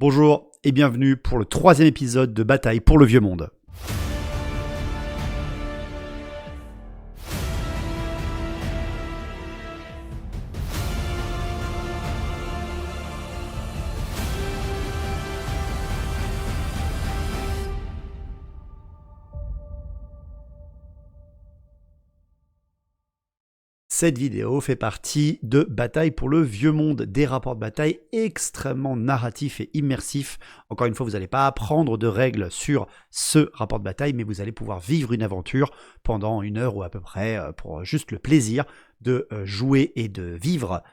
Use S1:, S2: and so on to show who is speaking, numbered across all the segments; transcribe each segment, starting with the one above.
S1: Bonjour et bienvenue pour le troisième épisode de Bataille pour le Vieux Monde. Cette vidéo fait partie de Bataille pour le Vieux Monde, des rapports de bataille extrêmement narratifs et immersifs. Encore une fois, vous n'allez pas apprendre de règles sur ce rapport de bataille, mais vous allez pouvoir vivre une aventure pendant 1 heure ou à peu près pour juste le plaisir de jouer et de vivre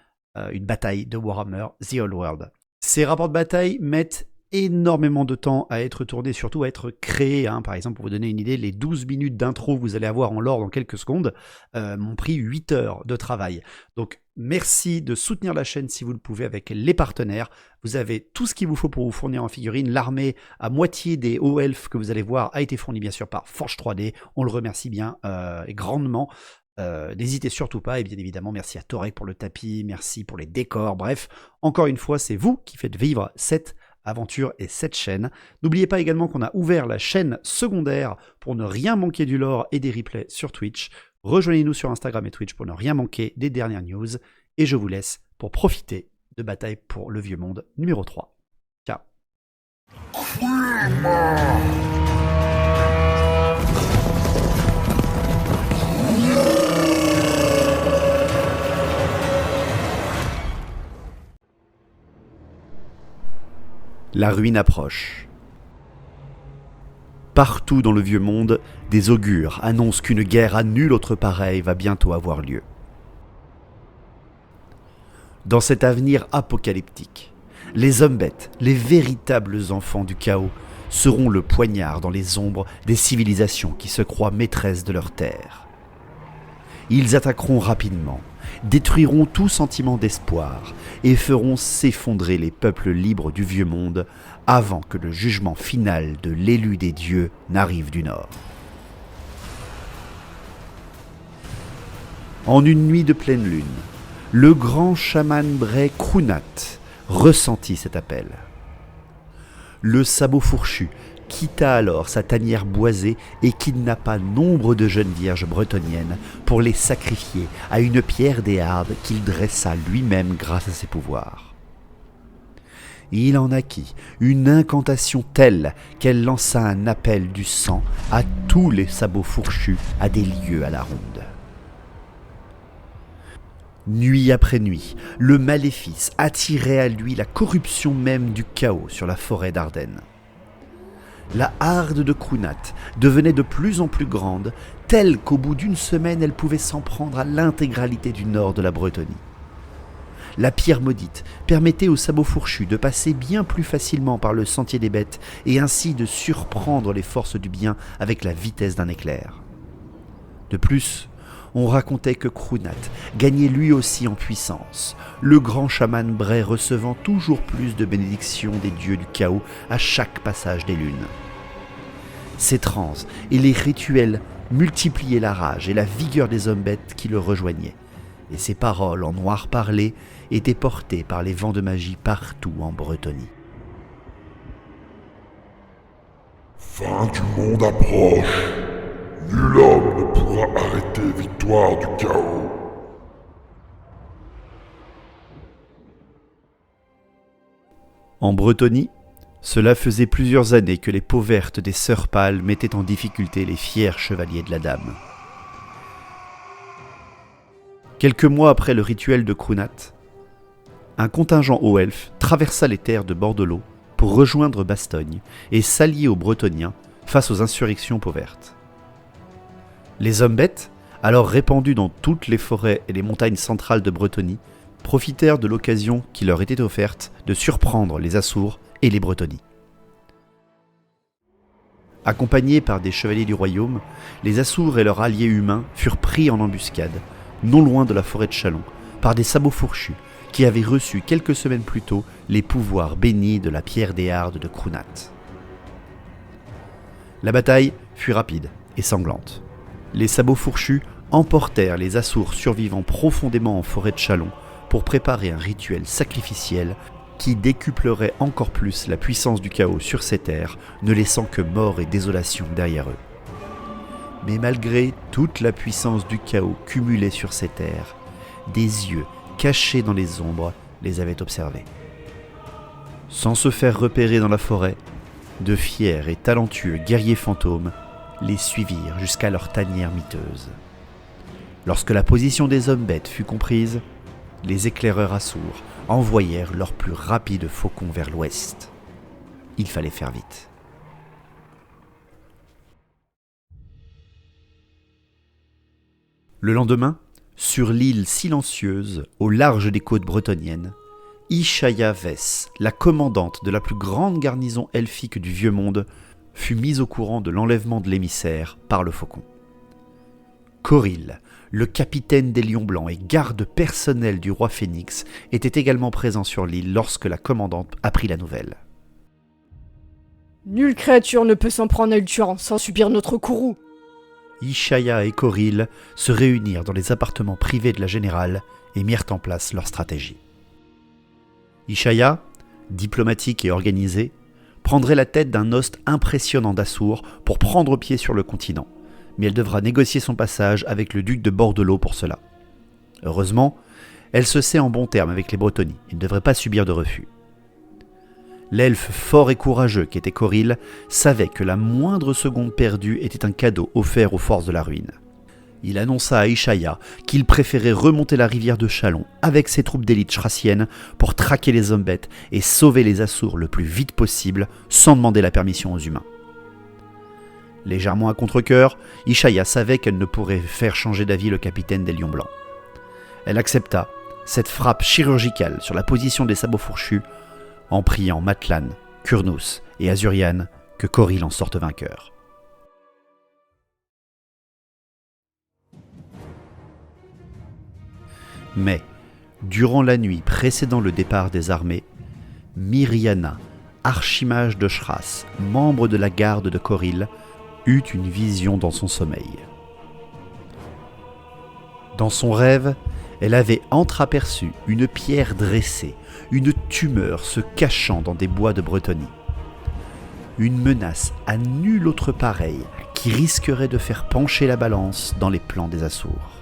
S1: une bataille de Warhammer The Old World. Ces rapports de bataille mettent énormément de temps à être tournés, surtout à être créés. Par exemple, pour vous donner une idée, les 12 minutes d'intro que vous allez avoir en lore dans quelques secondes m'ont pris 8 heures de travail. Donc, merci de soutenir la chaîne si vous le pouvez avec les partenaires. Vous avez tout ce qu'il vous faut pour vous fournir en figurines. L'armée à moitié des hauts elfes que vous allez voir a été fournie bien sûr par Forge 3D. On le remercie bien et grandement. N'hésitez surtout pas, et bien évidemment merci à Torek pour le tapis, merci pour les décors, bref, encore une fois c'est vous qui faites vivre cette aventure et cette chaîne. N'oubliez pas également qu'on a ouvert la chaîne secondaire pour ne rien manquer du lore et des replays sur Twitch. Rejoignez-nous sur Instagram et Twitch pour ne rien manquer des dernières news, et je vous laisse pour profiter de Bataille pour le Vieux Monde numéro 3. Ciao. La ruine approche. Partout dans le vieux monde, des augures annoncent qu'une guerre à nul autre pareil va bientôt avoir lieu. Dans cet avenir apocalyptique, les hommes-bêtes, les véritables enfants du chaos, seront le poignard dans les ombres des civilisations qui se croient maîtresses de leur terre. Ils attaqueront rapidement, détruiront tout sentiment d'espoir et feront s'effondrer les peuples libres du vieux monde avant que le jugement final de l'élu des dieux n'arrive du nord. En une nuit de pleine lune, le grand chaman Bray Krunat ressentit cet appel. Le sabot fourchu quitta alors sa tanière boisée et kidnappa nombre de jeunes vierges bretonniennes pour les sacrifier à une pierre des Hardes qu'il dressa lui-même grâce à ses pouvoirs. Il en acquit une incantation telle qu'elle lança un appel du sang à tous les sabots fourchus à des lieues à la ronde. Nuit après nuit, le maléfice attirait à lui la corruption même du chaos sur la forêt d'Ardennes. La harde de Krunat devenait de plus en plus grande, telle qu'au bout d'une semaine, elle pouvait s'en prendre à l'intégralité du nord de la Bretonie. La pierre maudite permettait aux sabots fourchus de passer bien plus facilement par le sentier des bêtes et ainsi de surprendre les forces du bien avec la vitesse d'un éclair. De plus, on racontait que Krunat gagnait lui aussi en puissance, le grand chaman Bray recevant toujours plus de bénédictions des dieux du chaos à chaque passage des lunes. Ces transes et les rituels multipliaient la rage et la vigueur des hommes-bêtes qui le rejoignaient, et ses paroles en noir parlé étaient portées par les vents de magie partout en Bretonie.
S2: Fin du monde approche. Nul homme ne pourra arrêter victoire du chaos.
S1: En Bretonie, cela faisait plusieurs années que les peaux vertes des sœurs pâles mettaient en difficulté les fiers chevaliers de la Dame. Quelques mois après le rituel de Krunat, un contingent haut elfe traversa les terres de Bordelot pour rejoindre Bastogne et s'allier aux Bretoniens face aux insurrections peaux vertes. Les hommes-bêtes, alors répandus dans toutes les forêts et les montagnes centrales de Bretonie, profitèrent de l'occasion qui leur était offerte de surprendre les Assours et les Bretonies. Accompagnés par des chevaliers du royaume, les Assours et leurs alliés humains furent pris en embuscade, non loin de la forêt de Chalon, par des sabots fourchus qui avaient reçu quelques semaines plus tôt les pouvoirs bénis de la pierre des Hardes de Krunat. La bataille fut rapide et sanglante. Les sabots fourchus emportèrent les Assours survivants profondément en forêt de Chalon pour préparer un rituel sacrificiel qui décuplerait encore plus la puissance du chaos sur ces terres, ne laissant que mort et désolation derrière eux. Mais malgré toute la puissance du chaos cumulée sur ces terres, des yeux cachés dans les ombres les avaient observés. Sans se faire repérer dans la forêt, de fiers et talentueux guerriers fantômes les suivirent jusqu'à leur tanière miteuse. Lorsque la position des hommes bêtes fut comprise, les éclaireurs assours envoyèrent leurs plus rapides faucons vers l'ouest. Il fallait faire vite. Le lendemain, sur l'île silencieuse, au large des côtes bretonniennes, Ishaya Vess, la commandante de la plus grande garnison elfique du Vieux Monde, fut mise au courant de l'enlèvement de l'émissaire par le faucon. Coril, le capitaine des Lions Blancs et garde personnel du roi Phénix, était également présent sur l'île lorsque la commandante apprit la nouvelle.
S3: Nulle créature ne peut s'en prendre à Ulturan sans subir notre courroux.
S1: Ishaya et Coril se réunirent dans les appartements privés de la générale et mirent en place leur stratégie. Ishaya, diplomatique et organisé, prendrait la tête d'un host impressionnant d'Assour pour prendre pied sur le continent, mais elle devra négocier son passage avec le duc de Bordelot pour cela. Heureusement, elle se sait en bon terme avec les Bretonnies et ne devrait pas subir de refus. L'elfe fort et courageux qu'était Coril savait que la moindre seconde perdue était un cadeau offert aux forces de la ruine. Il annonça à Ishaya qu'il préférait remonter la rivière de Chalon avec ses troupes d'élite chrassiennes pour traquer les hommes bêtes et sauver les Assours le plus vite possible sans demander la permission aux humains. Légèrement à contre-cœur, Ishaya savait qu'elle ne pourrait faire changer d'avis le capitaine des Lions Blancs. Elle accepta cette frappe chirurgicale sur la position des sabots fourchus en priant Matlan, Kurnus et Azurian que Coril en sorte vainqueur. Mais, durant la nuit précédant le départ des armées, Miriana, archimage de Shras, membre de la garde de Coril, eut une vision dans son sommeil. Dans son rêve, elle avait entreaperçu une pierre dressée, une tumeur se cachant dans des bois de Bretonnie. Une menace à nul autre pareille qui risquerait de faire pencher la balance dans les plans des Assours.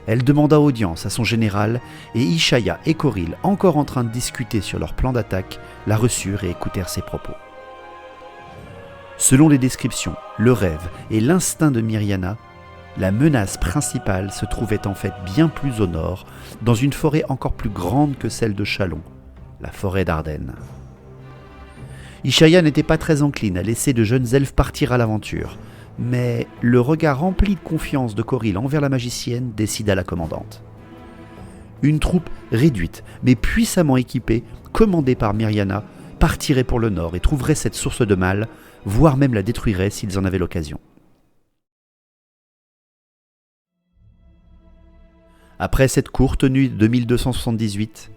S1: Elle demanda audience à son général et Ishaya et Coril, encore en train de discuter sur leur plan d'attaque, la reçurent et écoutèrent ses propos. Selon les descriptions, le rêve et l'instinct de Miriana, la menace principale se trouvait en fait bien plus au nord, dans une forêt encore plus grande que celle de Chalon, la forêt d'Ardennes. Ishaya n'était pas très encline à laisser de jeunes elfes partir à l'aventure, mais le regard rempli de confiance de Coril envers la magicienne décida la commandante. Une troupe réduite, mais puissamment équipée, commandée par Miriana, partirait pour le nord et trouverait cette source de mal, voire même la détruirait s'ils en avaient l'occasion. Après cette courte nuit de 1278,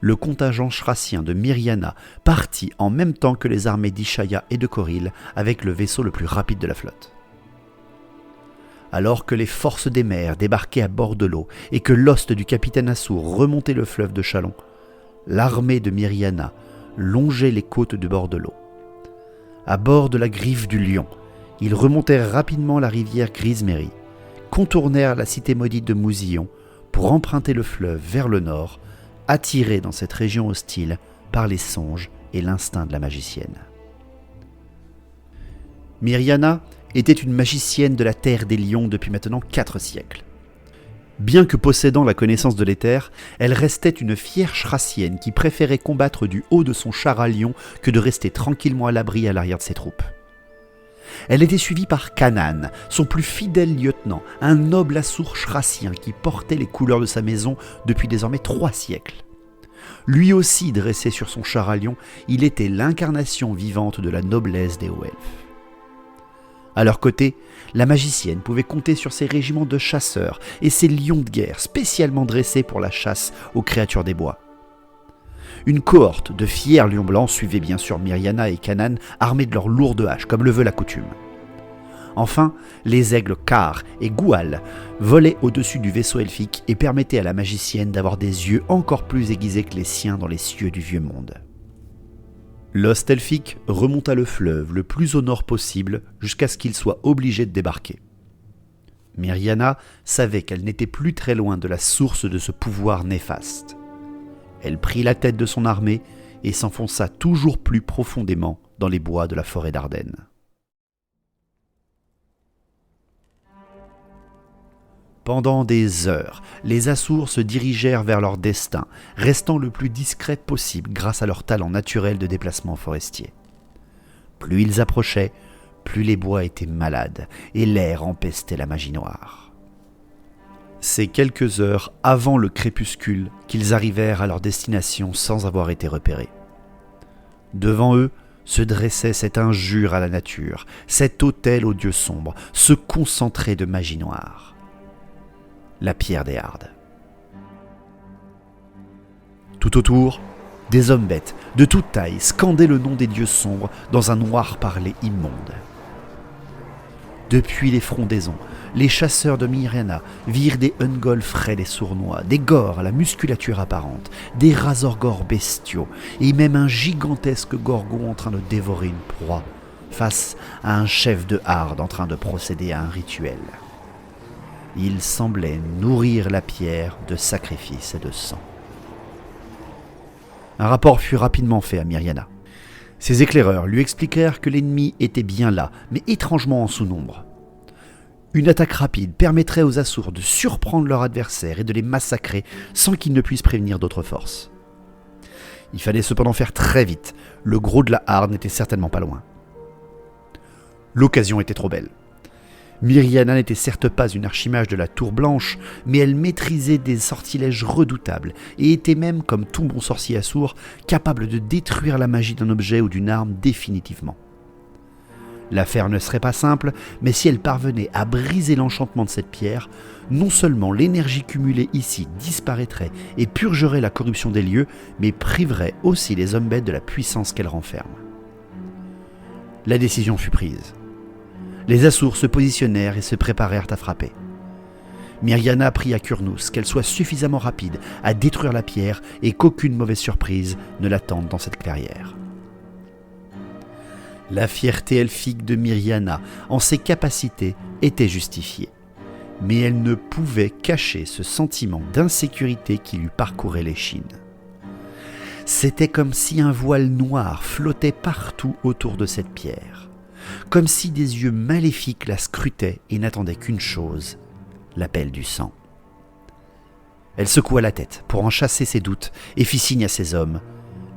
S1: le contingent shrassien de Miriana partit en même temps que les armées d'Ishaya et de Coril avec le vaisseau le plus rapide de la flotte. Alors que les forces des mers débarquaient à bord de l'eau et que l'host du capitaine Assour remontait le fleuve de Chalon, l'armée de Miriana longeait les côtes de Bordelot. À bord de la griffe du Lion, ils remontèrent rapidement la rivière Grismery, contournèrent la cité maudite de Mousillon pour emprunter le fleuve vers le nord, attirés dans cette région hostile par les songes et l'instinct de la magicienne. Miriana était une magicienne de la terre des lions depuis maintenant 4 siècles. Bien que possédant la connaissance de l'éther, elle restait une fière shrassienne qui préférait combattre du haut de son char à lion que de rester tranquillement à l'abri à l'arrière de ses troupes. Elle était suivie par Kanan, son plus fidèle lieutenant, un noble Assour shrassien qui portait les couleurs de sa maison depuis désormais 3 siècles. Lui aussi dressé sur son char à lion, il était l'incarnation vivante de la noblesse des hauts elfes. À leur côté, la magicienne pouvait compter sur ses régiments de chasseurs et ses lions de guerre spécialement dressés pour la chasse aux créatures des bois. Une cohorte de fiers lions blancs suivait bien sûr Miriana et Kanan armés de leurs lourdes haches comme le veut la coutume. Enfin, les aigles Car et Goual volaient au-dessus du vaisseau elfique et permettaient à la magicienne d'avoir des yeux encore plus aiguisés que les siens dans les cieux du vieux monde. L'host elfique remonta le fleuve le plus au nord possible jusqu'à ce qu'il soit obligé de débarquer. Miriana savait qu'elle n'était plus très loin de la source de ce pouvoir néfaste. Elle prit la tête de son armée et s'enfonça toujours plus profondément dans les bois de la forêt d'Ardennes. Pendant des heures, les Assours se dirigèrent vers leur destin, restant le plus discrets possible grâce à leur talent naturel de déplacement forestier. Plus ils approchaient, plus les bois étaient malades et l'air empestait la magie noire. C'est quelques heures avant le crépuscule qu'ils arrivèrent à leur destination sans avoir été repérés. Devant eux se dressait cette injure à la nature, cet autel aux dieux sombres, ce concentré de magie noire. La pierre des Hardes. Tout autour, des hommes bêtes de toute taille scandaient le nom des dieux sombres dans un noir parler immonde. Depuis les frondaisons, les chasseurs de Miriana virent des Ungol frêles et sournois, des gors à la musculature apparente, des razorgors bestiaux, et même un gigantesque gorgon en train de dévorer une proie, face à un chef de Harde en train de procéder à un rituel. Il semblait nourrir la pierre de sacrifices et de sang. Un rapport fut rapidement fait à Miriana. Ses éclaireurs lui expliquèrent que l'ennemi était bien là, mais étrangement en sous-nombre. Une attaque rapide permettrait aux Assours de surprendre leur adversaire et de les massacrer sans qu'ils ne puissent prévenir d'autres forces. Il fallait cependant faire très vite, le gros de la Harde n'était certainement pas loin. L'occasion était trop belle. Miriana n'était certes pas une archimage de la Tour Blanche, mais elle maîtrisait des sortilèges redoutables et était même, comme tout bon sorcier assour, capable de détruire la magie d'un objet ou d'une arme définitivement. L'affaire ne serait pas simple, mais si elle parvenait à briser l'enchantement de cette pierre, non seulement l'énergie cumulée ici disparaîtrait et purgerait la corruption des lieux, mais priverait aussi les hommes bêtes de la puissance qu'elle renferme. La décision fut prise. Les Assours se positionnèrent et se préparèrent à frapper. Miriana pria à Kurnous qu'elle soit suffisamment rapide à détruire la pierre et qu'aucune mauvaise surprise ne l'attende dans cette clairière. La fierté elfique de Miriana en ses capacités était justifiée, mais elle ne pouvait cacher ce sentiment d'insécurité qui lui parcourait l'échine. C'était comme si un voile noir flottait partout autour de cette pierre. Comme si des yeux maléfiques la scrutaient et n'attendaient qu'une chose, l'appel du sang. Elle secoua la tête pour en chasser ses doutes et fit signe à ses hommes.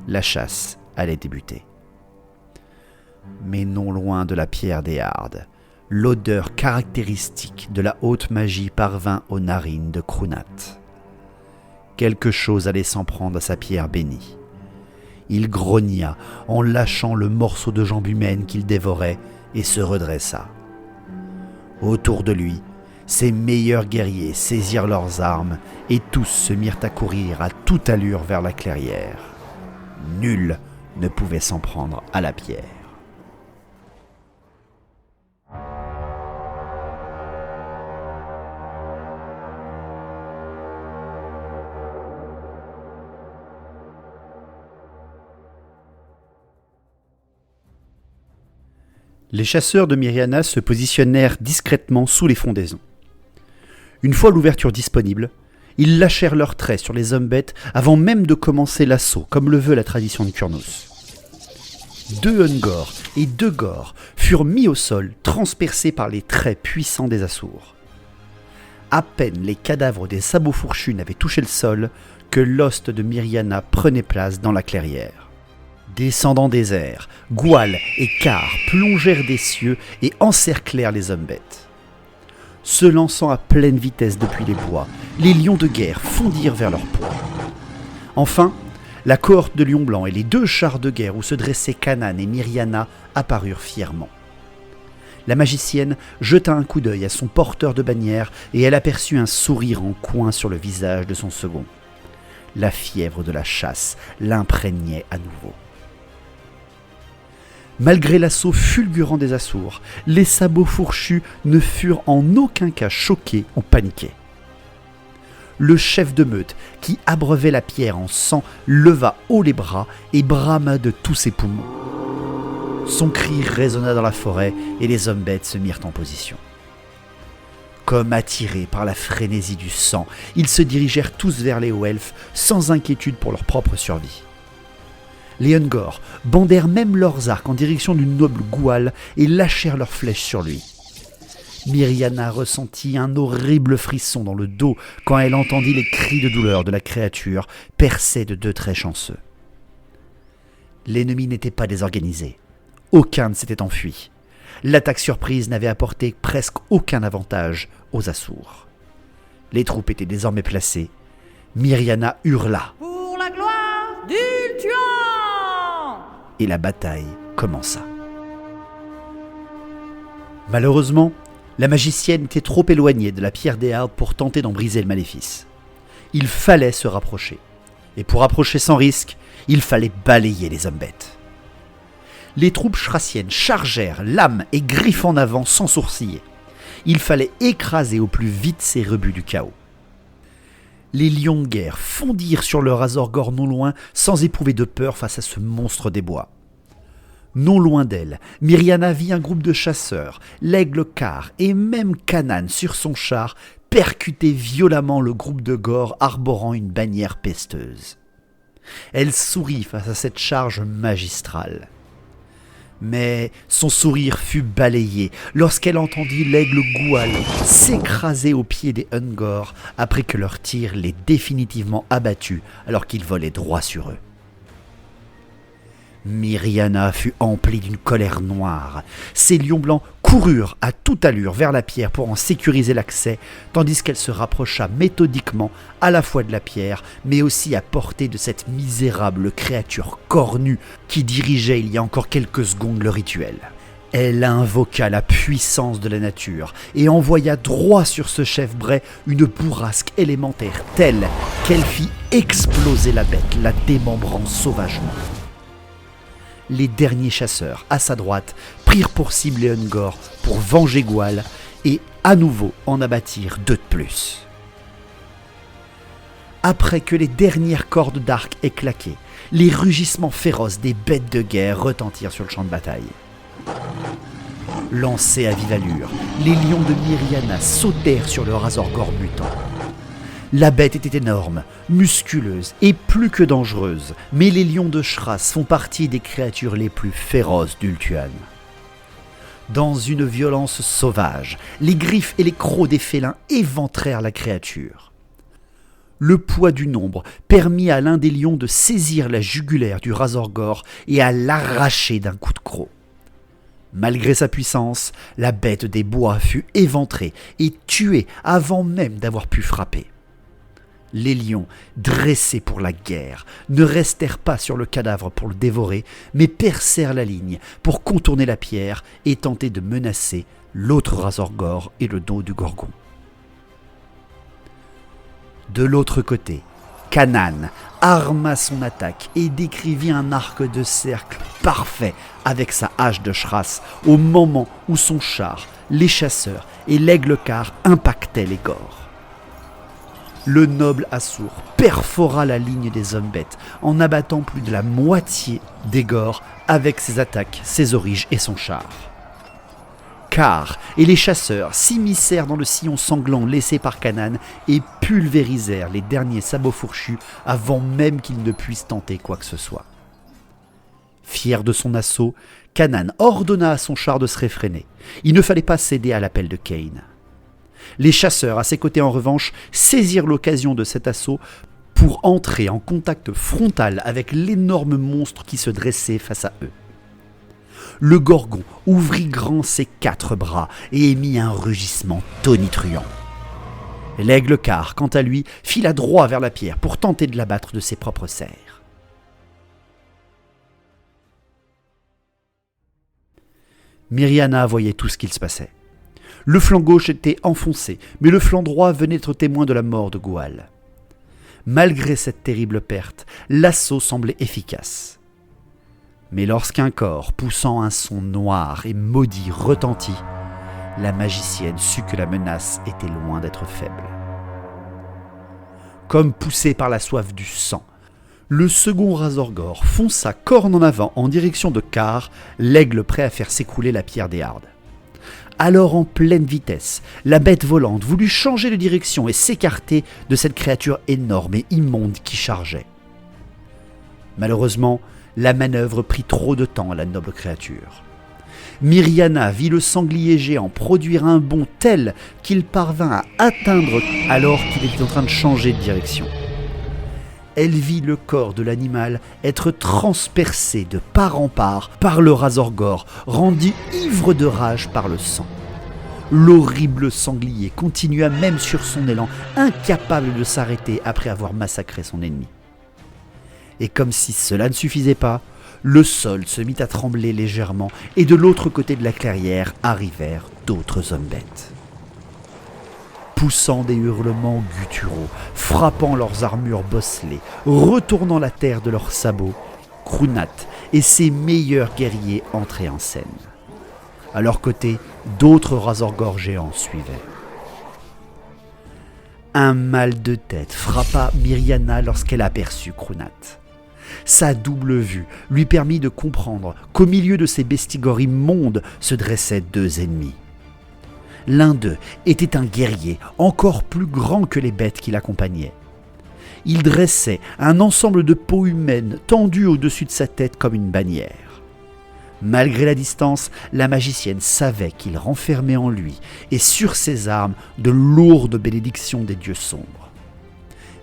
S1: La chasse allait débuter. Mais non loin de la pierre des Hardes, l'odeur caractéristique de la haute magie parvint aux narines de Krunat. Quelque chose allait s'en prendre à sa pierre bénie. Il grogna en lâchant le morceau de jambe humaine qu'il dévorait et se redressa. Autour de lui, ses meilleurs guerriers saisirent leurs armes et tous se mirent à courir à toute allure vers la clairière. Nul ne pouvait s'en prendre à la pierre. Les chasseurs de Miriana se positionnèrent discrètement sous les frondaisons. Une fois l'ouverture disponible, ils lâchèrent leurs traits sur les hommes bêtes avant même de commencer l'assaut, comme le veut la tradition de Kurnous. 2 Ungors et 2 Gors furent mis au sol, transpercés par les traits puissants des Assours. À peine les cadavres des sabots fourchus n'avaient touché le sol que l'host de Miriana prenait place dans la clairière. Descendant des airs, Goual et Car plongèrent des cieux et encerclèrent les hommes bêtes. Se lançant à pleine vitesse depuis les bois, les lions de guerre fondirent vers leur proie. Enfin, la cohorte de lions blancs et les 2 chars de guerre où se dressaient Kanan et Miriana apparurent fièrement. La magicienne jeta un coup d'œil à son porteur de bannière et elle aperçut un sourire en coin sur le visage de son second. La fièvre de la chasse l'imprégnait à nouveau. Malgré l'assaut fulgurant des Assours, les sabots fourchus ne furent en aucun cas choqués ou paniqués. Le chef de meute, qui abreuvait la pierre en sang, leva haut les bras et brama de tous ses poumons. Son cri résonna dans la forêt et les hommes bêtes se mirent en position. Comme attirés par la frénésie du sang, ils se dirigèrent tous vers les hauts elfes sans inquiétude pour leur propre survie. Les Ungor bandèrent même leurs arcs en direction du noble Goual et lâchèrent leurs flèches sur lui. Miriana ressentit un horrible frisson dans le dos quand elle entendit les cris de douleur de la créature percée de 2 traits chanceux. L'ennemi n'était pas désorganisé. Aucun ne s'était enfui. L'attaque surprise n'avait apporté presque aucun avantage aux Assours. Les troupes étaient désormais placées. Miriana hurla.
S4: Pour la gloire d'Ultuan!
S1: Et la bataille commença. Malheureusement, la magicienne était trop éloignée de la pierre des Hardes pour tenter d'en briser le maléfice. Il fallait se rapprocher. Et pour approcher sans risque, il fallait balayer les hommes bêtes. Les troupes schrassiennes chargèrent, lames et griffes en avant sans sourciller. Il fallait écraser au plus vite ces rebuts du chaos. Les lions de guerre fondirent sur le Razorgor non loin sans éprouver de peur face à ce monstre des bois. Non loin d'elle, Miriana vit un groupe de chasseurs, l'aigle Car et même Kanan sur son char percuter violemment le groupe de Gor arborant une bannière pesteuse. Elle sourit face à cette charge magistrale. Mais son sourire fut balayé lorsqu'elle entendit l'aigle Goual s'écraser aux pieds des Ungor après que leur tir l'ait définitivement abattu alors qu'ils volaient droit sur eux. Miriana fut emplie d'une colère noire. Ses lions blancs coururent à toute allure vers la pierre pour en sécuriser l'accès, tandis qu'elle se rapprocha méthodiquement à la fois de la pierre, mais aussi à portée de cette misérable créature cornue qui dirigeait il y a encore quelques secondes le rituel. Elle invoqua la puissance de la nature et envoya droit sur ce chef bray une bourrasque élémentaire telle qu'elle fit exploser la bête, la démembrant sauvagement. Les derniers chasseurs, à sa droite, prirent pour cible les Ungor pour venger Goual et à nouveau en abattirent 2 de plus. Après que les dernières cordes d'arc aient claqué, les rugissements féroces des bêtes de guerre retentirent sur le champ de bataille. Lancés à vive allure, les lions de Miriana sautèrent sur le Razorgor mutant. La bête était énorme, musculeuse et plus que dangereuse, mais les lions de Shras font partie des créatures les plus féroces d'Ultuan. Dans une violence sauvage, les griffes et les crocs des félins éventrèrent la créature. Le poids du nombre permit à l'un des lions de saisir la jugulaire du Razorgor et à l'arracher d'un coup de croc. Malgré sa puissance, la bête des bois fut éventrée et tuée avant même d'avoir pu frapper. Les lions, dressés pour la guerre, ne restèrent pas sur le cadavre pour le dévorer, mais percèrent la ligne pour contourner la pierre et tenter de menacer l'autre Razorgor et le dos du Gorgon. De l'autre côté, Kanan arma son attaque et décrivit un arc de cercle parfait avec sa hache de Shras au moment où son char, les chasseurs et l'aigle Car impactaient les Gors. Le noble Assour perfora la ligne des hommes bêtes en abattant plus de la moitié des Gors avec ses attaques, ses origes et son char. Car et les chasseurs s'immiscèrent dans le sillon sanglant laissé par Kanan et pulvérisèrent les derniers sabots fourchus avant même qu'ils ne puissent tenter quoi que ce soit. Fier de son assaut, Kanan ordonna à son char de se réfréner. Il ne fallait pas céder à l'appel de Kain. Les chasseurs, à ses côtés en revanche, saisirent l'occasion de cet assaut pour entrer en contact frontal avec l'énorme monstre qui se dressait face à eux. Le Gorgon ouvrit grand ses 4 bras et émit un rugissement tonitruant. L'aigle Car, quant à lui, fila droit vers la pierre pour tenter de l'abattre de ses propres serres. Miriana voyait tout ce qu'il se passait. Le flanc gauche était enfoncé, mais le flanc droit venait être témoin de la mort de Goual. Malgré cette terrible perte, l'assaut semblait efficace. Mais lorsqu'un corps poussant un son noir et maudit retentit, la magicienne sut que la menace était loin d'être faible. Comme poussé par la soif du sang, le second Razorgore fonça corne en avant en direction de Car, l'aigle prêt à faire s'écrouler la pierre des Hardes. Alors en pleine vitesse, la bête volante voulut changer de direction et s'écarter de cette créature énorme et immonde qui chargeait. Malheureusement, la manœuvre prit trop de temps à la noble créature. Miriana vit le sanglier géant produire un bond tel qu'il parvint à atteindre alors qu'il était en train de changer de direction. Elle vit le corps de l'animal être transpercé de part en part par le Razorgore, rendu ivre de rage par le sang. L'horrible sanglier continua même sur son élan, incapable de s'arrêter après avoir massacré son ennemi. Et comme si cela ne suffisait pas, le sol se mit à trembler légèrement et de l'autre côté de la clairière arrivèrent d'autres hommes-bêtes. Poussant des hurlements gutturaux, frappant leurs armures bosselées, retournant la terre de leurs sabots, Krunat et ses meilleurs guerriers entraient en scène. À leur côté, d'autres Razorgore géants suivaient. Un mal de tête frappa Miriana lorsqu'elle aperçut Krunat. Sa double vue lui permit de comprendre qu'au milieu de ces bestigores immondes se dressaient deux ennemis. L'un d'eux était un guerrier encore plus grand que les bêtes qui l'accompagnaient. Il dressait un ensemble de peaux humaines tendues au-dessus de sa tête comme une bannière. Malgré la distance, la magicienne savait qu'il renfermait en lui et sur ses armes de lourdes bénédictions des dieux sombres.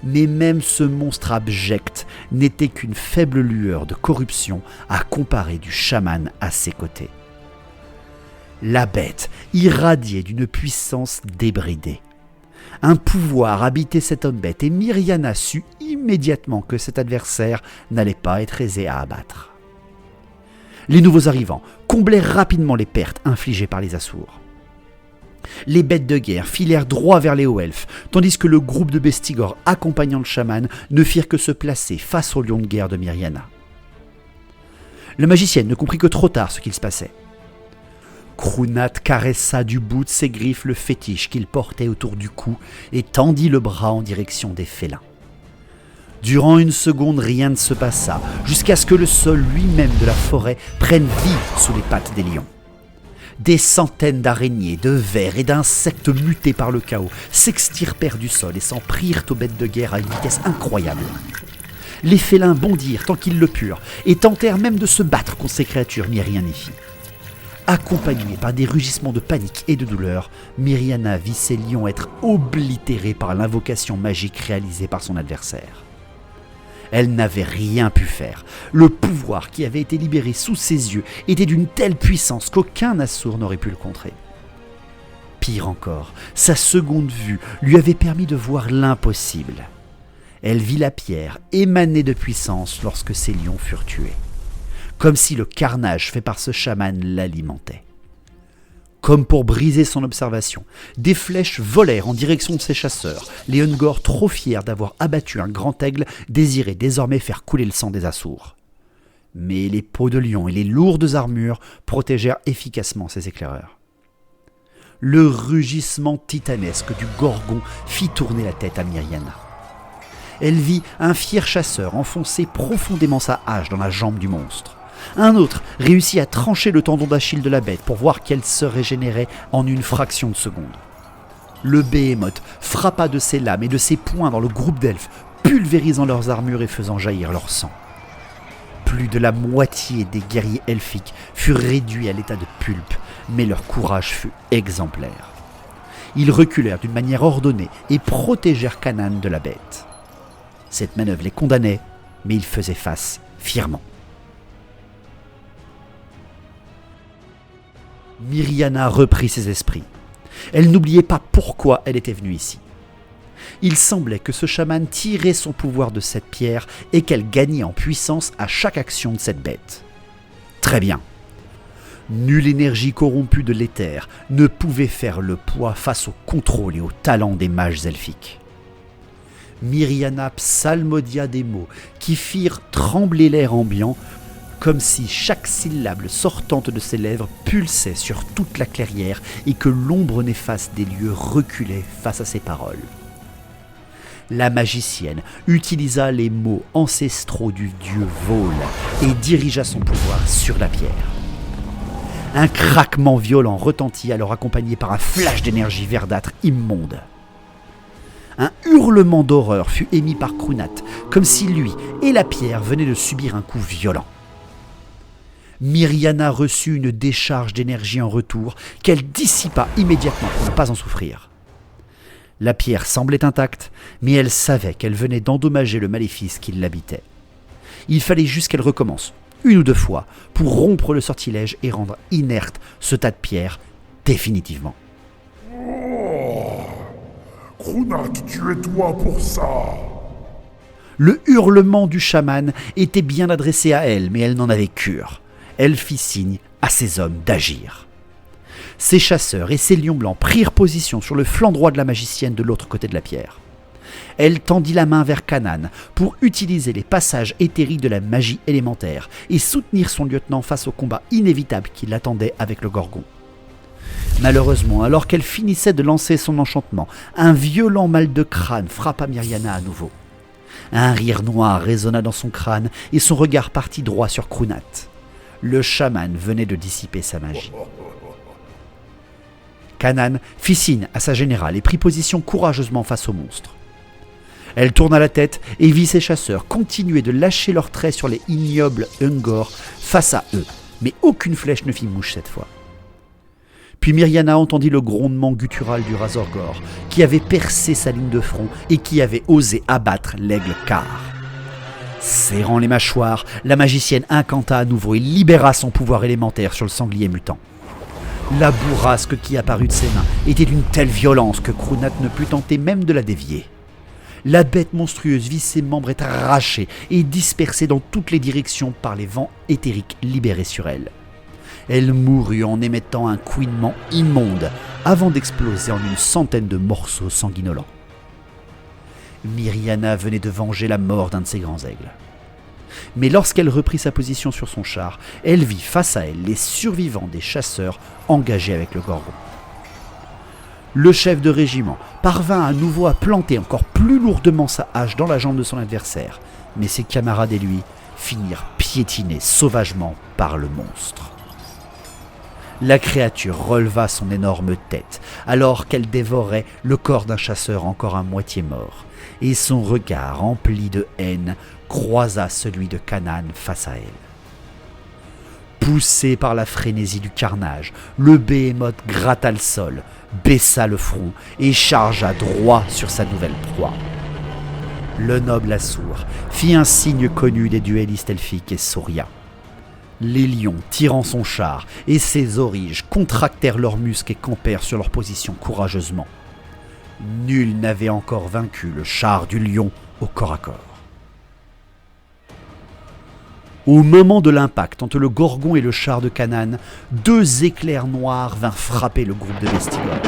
S1: Mais même ce monstre abject n'était qu'une faible lueur de corruption à comparer du chaman à ses côtés. La bête irradiait d'une puissance débridée. Un pouvoir habitait cet homme bête et Miriana sut immédiatement que cet adversaire n'allait pas être aisé à abattre. Les nouveaux arrivants comblèrent rapidement les pertes infligées par les Assours. Les bêtes de guerre filèrent droit vers les hauts elfes, tandis que le groupe de bestigores accompagnant le chaman ne firent que se placer face au lion de guerre de Miriana. La magicienne ne comprit que trop tard ce qu'il se passait. Krunat caressa du bout de ses griffes le fétiche qu'il portait autour du cou et tendit le bras en direction des félins. Durant une seconde, rien ne se passa, jusqu'à ce que le sol lui-même de la forêt prenne vie sous les pattes des lions. Des centaines d'araignées, de vers et d'insectes mutés par le chaos s'extirpèrent du sol et s'en prirent aux bêtes de guerre à une vitesse incroyable. Les félins bondirent tant qu'ils le purent et tentèrent même de se battre contre ces créatures, mais rien n'y fit. Accompagnée par des rugissements de panique et de douleur, Miriana vit ses lions être oblitérés par l'invocation magique réalisée par son adversaire. Elle n'avait rien pu faire. Le pouvoir qui avait été libéré sous ses yeux était d'une telle puissance qu'aucun Assour n'aurait pu le contrer. Pire encore, sa seconde vue lui avait permis de voir l'impossible. Elle vit la pierre émaner de puissance lorsque ses lions furent tués. Comme si le carnage fait par ce chaman l'alimentait. Comme pour briser son observation, des flèches volèrent en direction de ses chasseurs. Les Ungor, trop fiers d'avoir abattu un grand aigle, désiraient désormais faire couler le sang des Assours. Mais les peaux de lion et les lourdes armures protégèrent efficacement ces éclaireurs. Le rugissement titanesque du gorgon fit tourner la tête à Miriana. Elle vit un fier chasseur enfoncer profondément sa hache dans la jambe du monstre. Un autre réussit à trancher le tendon d'Achille de la bête pour voir qu'elle se régénérait en une fraction de seconde. Le Behemoth frappa de ses lames et de ses poings dans le groupe d'elfes, pulvérisant leurs armures et faisant jaillir leur sang. Plus de la moitié des guerriers elfiques furent réduits à l'état de pulpe, mais leur courage fut exemplaire. Ils reculèrent d'une manière ordonnée et protégèrent Canaan de la bête. Cette manœuvre les condamnait, mais ils faisaient face fièrement. Miriana reprit ses esprits. Elle n'oubliait pas pourquoi elle était venue ici. Il semblait que ce chaman tirait son pouvoir de cette pierre et qu'elle gagnait en puissance à chaque action de cette bête. Très bien. Nulle énergie corrompue de l'éther ne pouvait faire le poids face au contrôle et au talent des mages elfiques. Miriana psalmodia des mots qui firent trembler l'air ambiant, comme si chaque syllabe sortante de ses lèvres pulsait sur toute la clairière et que l'ombre néfaste des lieux reculait face à ses paroles. La magicienne utilisa les mots ancestraux du dieu Vole et dirigea son pouvoir sur la pierre. Un craquement violent retentit alors accompagné par un flash d'énergie verdâtre immonde. Un hurlement d'horreur fut émis par Krunat, comme si lui et la pierre venaient de subir un coup violent. Miriana reçut une décharge d'énergie en retour qu'elle dissipa immédiatement pour ne pas en souffrir. La pierre semblait intacte, mais elle savait qu'elle venait d'endommager le maléfice qui l'habitait. Il fallait juste qu'elle recommence, une ou deux fois, pour rompre le sortilège et rendre inerte ce tas de pierres définitivement.
S2: Krunat, tu es toi pour ça.
S1: Le hurlement du chaman était bien adressé à elle, mais elle n'en avait cure. Elle fit signe à ses hommes d'agir. Ses chasseurs et ses lions blancs prirent position sur le flanc droit de la magicienne de l'autre côté de la pierre. Elle tendit la main vers Kanan pour utiliser les passages éthériques de la magie élémentaire et soutenir son lieutenant face au combat inévitable qui l'attendait avec le Gorgon. Malheureusement, alors qu'elle finissait de lancer son enchantement, un violent mal de crâne frappa Miriana à nouveau. Un rire noir résonna dans son crâne et son regard partit droit sur Krunat. Le chaman venait de dissiper sa magie. Kanan fit signe à sa générale et prit position courageusement face au monstre. Elle tourna la tête et vit ses chasseurs continuer de lâcher leurs traits sur les ignobles Ungor face à eux, mais aucune flèche ne fit mouche cette fois. Puis Miriana entendit le grondement guttural du Razorgor, qui avait percé sa ligne de front et qui avait osé abattre l'aigle Kar. Serrant les mâchoires, la magicienne incanta à nouveau et libéra son pouvoir élémentaire sur le sanglier mutant. La bourrasque qui apparut de ses mains était d'une telle violence que Krunat ne put tenter même de la dévier. La bête monstrueuse vit ses membres être arrachés et dispersés dans toutes les directions par les vents éthériques libérés sur elle. Elle mourut en émettant un couinement immonde avant d'exploser en une centaine de morceaux sanguinolents. Miriana venait de venger la mort d'un de ses grands aigles. Mais lorsqu'elle reprit sa position sur son char, elle vit face à elle les survivants des chasseurs engagés avec le Gorgon. Le chef de régiment parvint à nouveau à planter encore plus lourdement sa hache dans la jambe de son adversaire, mais ses camarades et lui finirent piétinés sauvagement par le monstre. La créature releva son énorme tête alors qu'elle dévorait le corps d'un chasseur encore à moitié mort, et son regard empli de haine croisa celui de Kanan face à elle. Poussé par la frénésie du carnage, le behémoth gratta le sol, baissa le front et chargea droit sur sa nouvelle proie. Le noble Assour fit un signe connu des duellistes elfiques et souria. Les lions, tirant son char, et ses auriges contractèrent leurs muscles et campèrent sur leur position courageusement. Nul n'avait encore vaincu le char du lion au corps à corps. Au moment de l'impact entre le Gorgon et le char de Kanan, deux éclairs noirs vinrent frapper le groupe de Vestigor.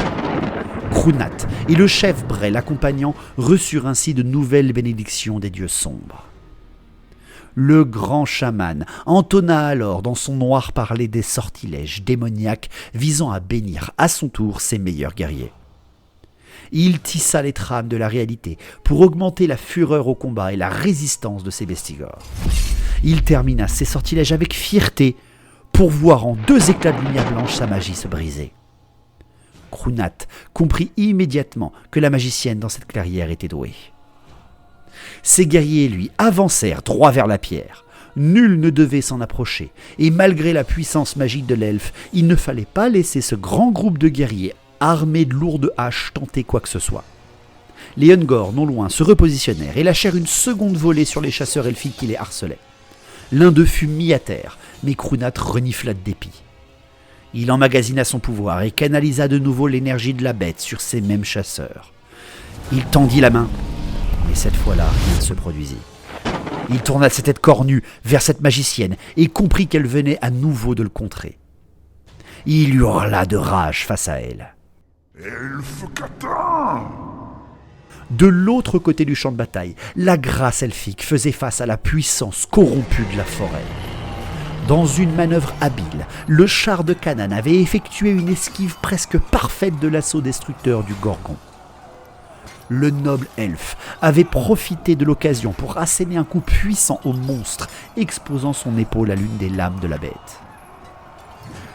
S1: Krunat et le chef Bray l'accompagnant reçurent ainsi de nouvelles bénédictions des dieux sombres. Le grand chaman entonna alors dans son noir parler des sortilèges démoniaques visant à bénir à son tour ses meilleurs guerriers. Il tissa les trames de la réalité pour augmenter la fureur au combat et la résistance de ses Vestigor. Il termina ses sortilèges avec fierté pour voir en deux éclats de lumière blanche sa magie se briser. Krunat comprit immédiatement que la magicienne dans cette clairière était douée. Ses guerriers, lui, avancèrent droit vers la pierre. Nul ne devait s'en approcher, et malgré la puissance magique de l'elfe, il ne fallait pas laisser ce grand groupe de guerriers armés de lourdes haches tenter quoi que ce soit. Les Ungor, non loin, se repositionnèrent et lâchèrent une seconde volée sur les chasseurs elfiques qui les harcelaient. L'un d'eux fut mis à terre, mais Krunat renifla de dépit. Il emmagasina son pouvoir et canalisa de nouveau l'énergie de la bête sur ces mêmes chasseurs. Il tendit la main, mais cette fois-là, rien ne se produisit. Il tourna sa tête cornue vers cette magicienne et comprit qu'elle venait à nouveau de le contrer. Il hurla de rage face à elle.
S2: Elfe catin!
S1: De l'autre côté du champ de bataille, la grâce elfique faisait face à la puissance corrompue de la forêt. Dans une manœuvre habile, le char de Canaan avait effectué une esquive presque parfaite de l'assaut destructeur du Gorgon. Le noble elfe avait profité de l'occasion pour asséner un coup puissant au monstre, exposant son épaule à l'une des lames de la bête.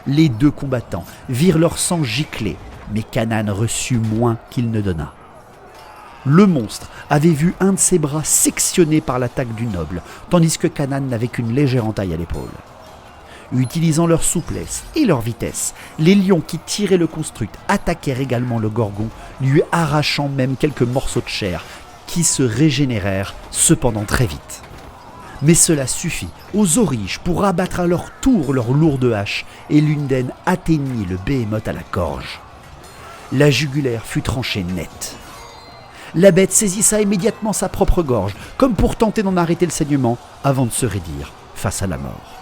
S1: Les deux combattants virent leur sang gicler, mais Canaan reçut moins qu'il ne donna. Le monstre avait vu un de ses bras sectionné par l'attaque du noble, tandis que Canaan n'avait qu'une légère entaille à l'épaule. Utilisant leur souplesse et leur vitesse, les lions qui tiraient le construct attaquèrent également le Gorgon, lui arrachant même quelques morceaux de chair qui se régénérèrent cependant très vite. Mais cela suffit aux origes pour abattre à leur tour leurs lourdes haches et l'une d'elles atteignit le Behemoth à la gorge. La jugulaire fut tranchée net. La bête saisissa immédiatement sa propre gorge, comme pour tenter d'en arrêter le saignement avant de se raidir face à la mort.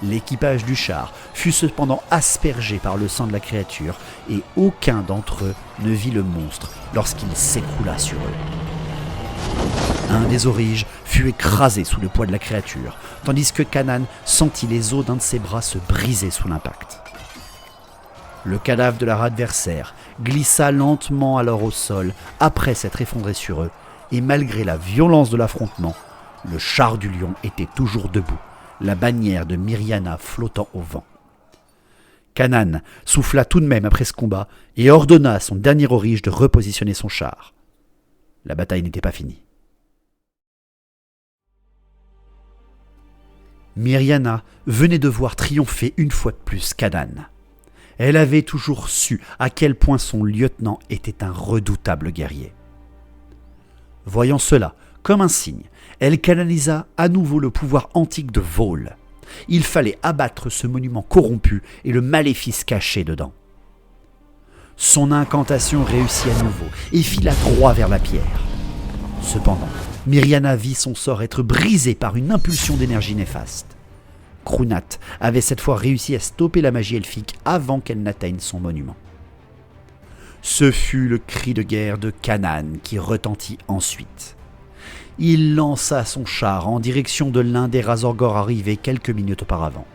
S1: L'équipage du char fut cependant aspergé par le sang de la créature et aucun d'entre eux ne vit le monstre lorsqu'il s'écroula sur eux. Un des origes fut écrasé sous le poids de la créature, tandis que Canaan sentit les os d'un de ses bras se briser sous l'impact. Le cadavre de leur adversaire glissa lentement alors au sol après s'être effondré sur eux, et malgré la violence de l'affrontement, le char du lion était toujours debout, la bannière de Miriana flottant au vent. Canaan souffla tout de même après ce combat et ordonna à son dernier orige de repositionner son char. La bataille n'était pas finie. Miriana venait de voir triompher une fois de plus Canaan. Elle avait toujours su à quel point son lieutenant était un redoutable guerrier. Voyant cela comme un signe, elle canalisa à nouveau le pouvoir antique de Vole. Il fallait abattre ce monument corrompu et le maléfice caché dedans. Son incantation réussit à nouveau et fila droit vers la pierre. Cependant, Miriana vit son sort être brisé par une impulsion d'énergie néfaste. Krunat avait cette fois réussi à stopper la magie elfique avant qu'elle n'atteigne son monument. Ce fut le cri de guerre de Canaan qui retentit ensuite. Il lança son char en direction de l'un des Razorgors arrivés quelques minutes auparavant.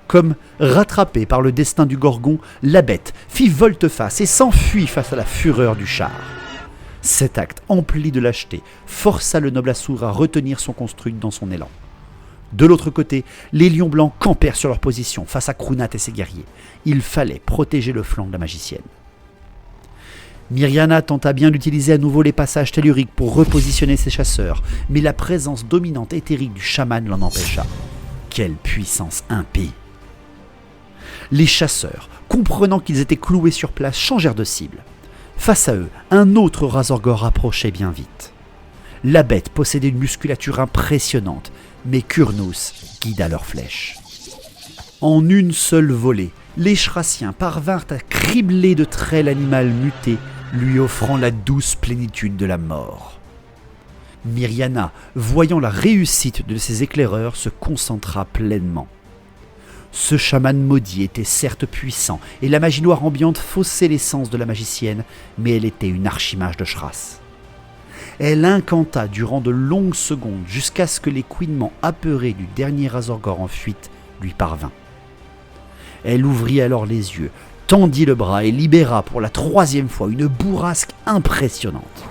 S1: Comme rattrapée par le destin du Gorgon, la bête fit volte-face et s'enfuit face à la fureur du char. Cet acte empli de lâcheté força le noble Assour à retenir son construct dans son élan. De l'autre côté, les lions blancs campèrent sur leur position face à Krunat et ses guerriers. Il fallait protéger le flanc de la magicienne. Miriana tenta bien d'utiliser à nouveau les passages telluriques pour repositionner ses chasseurs, mais la présence dominante éthérique du chaman l'en empêcha. Quelle puissance impie! Les chasseurs, comprenant qu'ils étaient cloués sur place, changèrent de cible. Face à eux, un autre Razorgor approchait bien vite. La bête possédait une musculature impressionnante, mais Kurnous guida leurs flèches. En une seule volée, les Shrassiens parvinrent à cribler de traits l'animal muté, lui offrant la douce plénitude de la mort. Miriana, voyant la réussite de ses éclaireurs, se concentra pleinement. Ce chaman maudit était certes puissant, et la magie noire ambiante faussait l'essence de la magicienne, mais elle était une archimage de Shras. Elle incanta durant de longues secondes jusqu'à ce que l'écouinement apeuré du dernier Razorgor en fuite lui parvint. Elle ouvrit alors les yeux, tendit le bras et libéra pour la 3e fois une bourrasque impressionnante.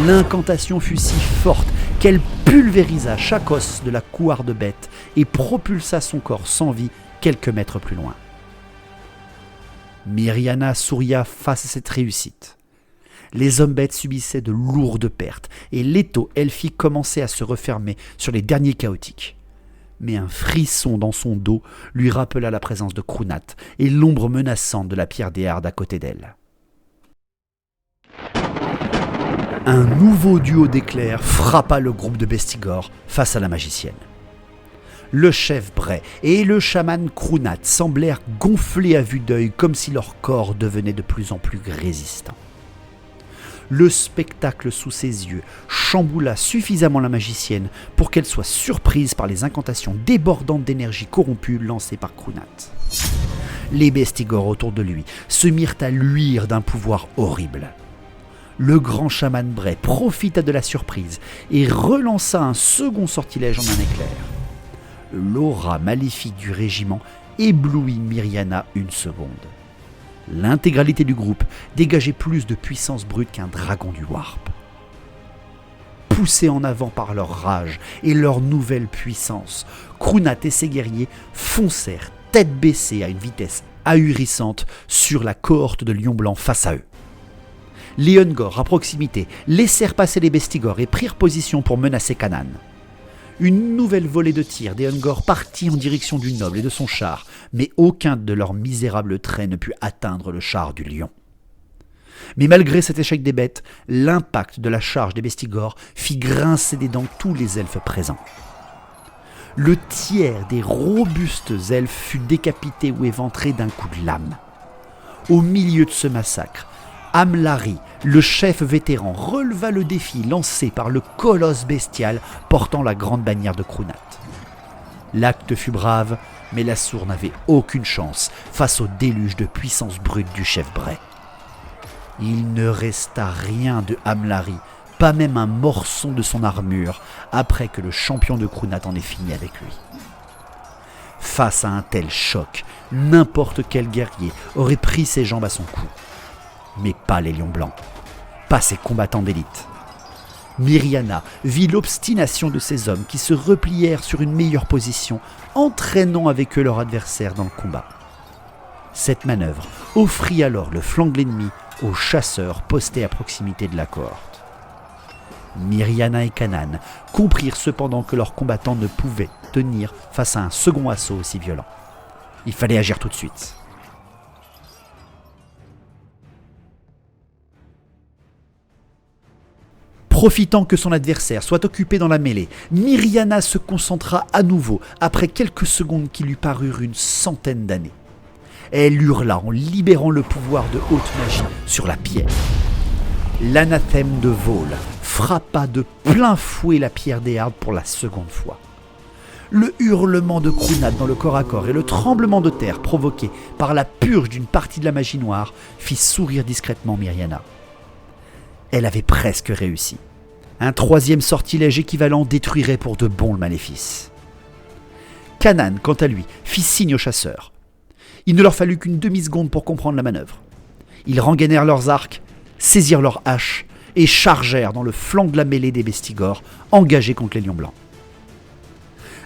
S1: L'incantation fut si forte qu'elle pulvérisa chaque os de la couarde bête et propulsa son corps sans vie quelques mètres plus loin. Miriana souria face à cette réussite. Les hommes bêtes subissaient de lourdes pertes et l'étau elfique commençait à se refermer sur les derniers chaotiques. Mais un frisson dans son dos lui rappela la présence de Krunat et l'ombre menaçante de la pierre des Hardes à côté d'elle. Un nouveau duo d'éclairs frappa le groupe de Bestigor face à la magicienne. Le chef Bray et le chaman Krunat semblèrent gonfler à vue d'œil comme si leur corps devenait de plus en plus résistant. Le spectacle sous ses yeux chamboula suffisamment la magicienne pour qu'elle soit surprise par les incantations débordantes d'énergie corrompue lancées par Krunat. Les Bestigor autour de lui se mirent à luire d'un pouvoir horrible. Le grand chaman Bray profita de la surprise et relança un second sortilège en un éclair. L'aura maléfique du régiment éblouit Miriana une seconde. L'intégralité du groupe dégageait plus de puissance brute qu'un dragon du Warp. Poussés en avant par leur rage et leur nouvelle puissance, Krunat et ses guerriers foncèrent tête baissée à une vitesse ahurissante sur la cohorte de lions blancs face à eux. Les Ungor à proximité laissèrent passer les Bestigors et prirent position pour menacer Kanan. Une nouvelle volée de tirs des Ungor partit en direction du noble et de son char, mais aucun de leurs misérables traits ne put atteindre le char du lion. Mais malgré cet échec des bêtes, l'impact de la charge des Bestigors fit grincer des dents tous les elfes présents. Le tiers des robustes elfes fut décapité ou éventré d'un coup de lame. Au milieu de ce massacre, Amlari, le chef vétéran, releva le défi lancé par le colosse bestial portant la grande bannière de Krunat. L'acte fut brave, mais la sourde n'avait aucune chance face au déluge de puissance brute du chef Bray. Il ne resta rien de Amlari, pas même un morceau de son armure, après que le champion de Krunat en ait fini avec lui. Face à un tel choc, n'importe quel guerrier aurait pris ses jambes à son cou. Mais pas les lions blancs, pas ces combattants d'élite. Miriana vit l'obstination de ces hommes qui se replièrent sur une meilleure position, entraînant avec eux leur adversaire dans le combat. Cette manœuvre offrit alors le flanc de l'ennemi aux chasseurs postés à proximité de la cohorte. Miriana et Kanan comprirent cependant que leurs combattants ne pouvaient tenir face à un second assaut aussi violent. Il fallait agir tout de suite. Profitant que son adversaire soit occupé dans la mêlée, Miriana se concentra à nouveau après quelques secondes qui lui parurent une centaine d'années. Elle hurla en libérant le pouvoir de haute magie sur la pierre. L'anathème de Vol frappa de plein fouet la pierre des Hardes pour la seconde fois. Le hurlement de Krunat dans le corps à corps et le tremblement de terre provoqué par la purge d'une partie de la magie noire fit sourire discrètement Miriana. Elle avait presque réussi. Un troisième sortilège équivalent détruirait pour de bon le maléfice. Kanan, quant à lui, fit signe aux chasseurs. Il ne leur fallut qu'une demi-seconde pour comprendre la manœuvre. Ils rengainèrent leurs arcs, saisirent leurs haches et chargèrent dans le flanc de la mêlée des Bestigors, engagés contre les lions blancs.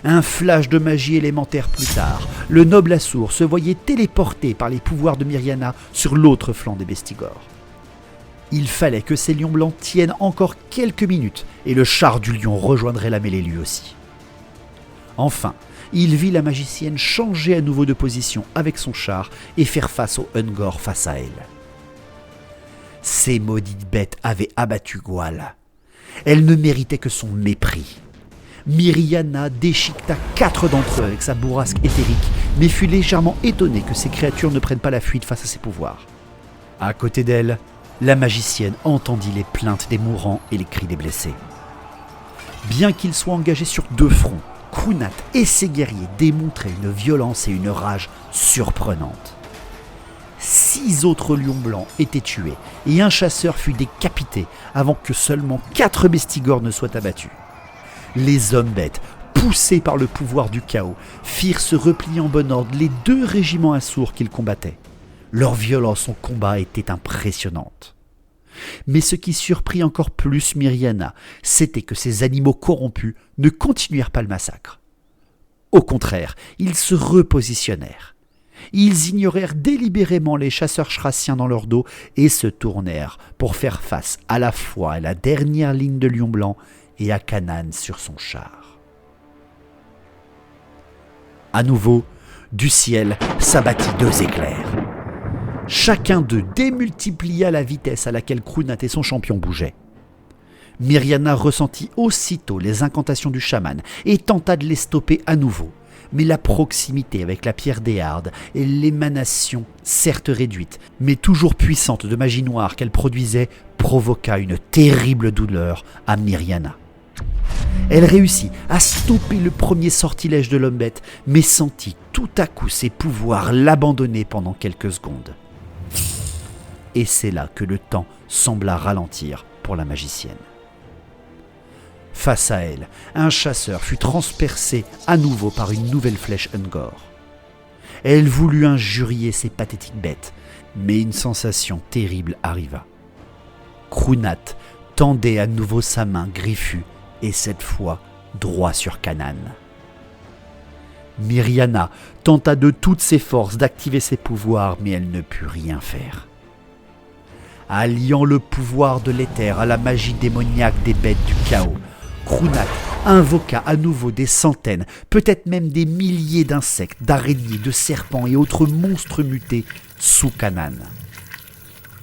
S1: Un flash de magie élémentaire plus tard, le noble Assour se voyait téléporté par les pouvoirs de Miriana sur l'autre flanc des Bestigors. Il fallait que ces lions blancs tiennent encore quelques minutes et le char du lion rejoindrait la mêlée lui aussi. Enfin, il vit la magicienne changer à nouveau de position avec son char et faire face aux Ungor face à elle. Ces maudites bêtes avaient abattu Gwaal. Elle ne méritait que son mépris. Miriana déchiqueta 4 d'entre eux avec sa bourrasque éthérique, mais fut légèrement étonnée que ces créatures ne prennent pas la fuite face à ses pouvoirs. À côté d'elle, la magicienne entendit les plaintes des mourants et les cris des blessés. Bien qu'ils soient engagés sur 2 fronts, Krunat et ses guerriers démontraient une violence et une rage surprenantes. 6 autres lions blancs étaient tués et un chasseur fut décapité avant que seulement 4 Bestigors ne soient abattus. Les hommes bêtes, poussés par le pouvoir du chaos, firent se replier en bon ordre les 2 régiments Assour qu'ils combattaient. Leur violence au combat était impressionnante. Mais ce qui surprit encore plus Miriana, c'était que ces animaux corrompus ne continuèrent pas le massacre. Au contraire, ils se repositionnèrent. Ils ignorèrent délibérément les chasseurs shrassiens dans leur dos et se tournèrent pour faire face à la fois à la dernière ligne de lions blancs et à Kanan sur son char. À nouveau, du ciel s'abattit 2 éclairs. Chacun d'eux démultiplia la vitesse à laquelle Krunat et son champion bougeaient. Miriana ressentit aussitôt les incantations du chaman et tenta de les stopper à nouveau. Mais la proximité avec la pierre des Hardes et l'émanation, certes réduite, mais toujours puissante de magie noire qu'elle produisait, provoqua une terrible douleur à Miriana. Elle réussit à stopper le premier sortilège de l'homme-bête, mais sentit tout à coup ses pouvoirs l'abandonner pendant quelques secondes. Et c'est là que le temps sembla ralentir pour la magicienne. Face à elle, un chasseur fut transpercé à nouveau par une nouvelle flèche Ungor. Elle voulut injurier ces pathétiques bêtes, mais une sensation terrible arriva. Krunat tendait à nouveau sa main griffue, et cette fois droit sur Kanan. Miriana tenta de toutes ses forces d'activer ses pouvoirs, mais elle ne put rien faire. Alliant le pouvoir de l'éther à la magie démoniaque des bêtes du chaos, Krunat invoqua à nouveau des centaines, peut-être même des milliers d'insectes, d'araignées, de serpents et autres monstres mutés sous Kanan.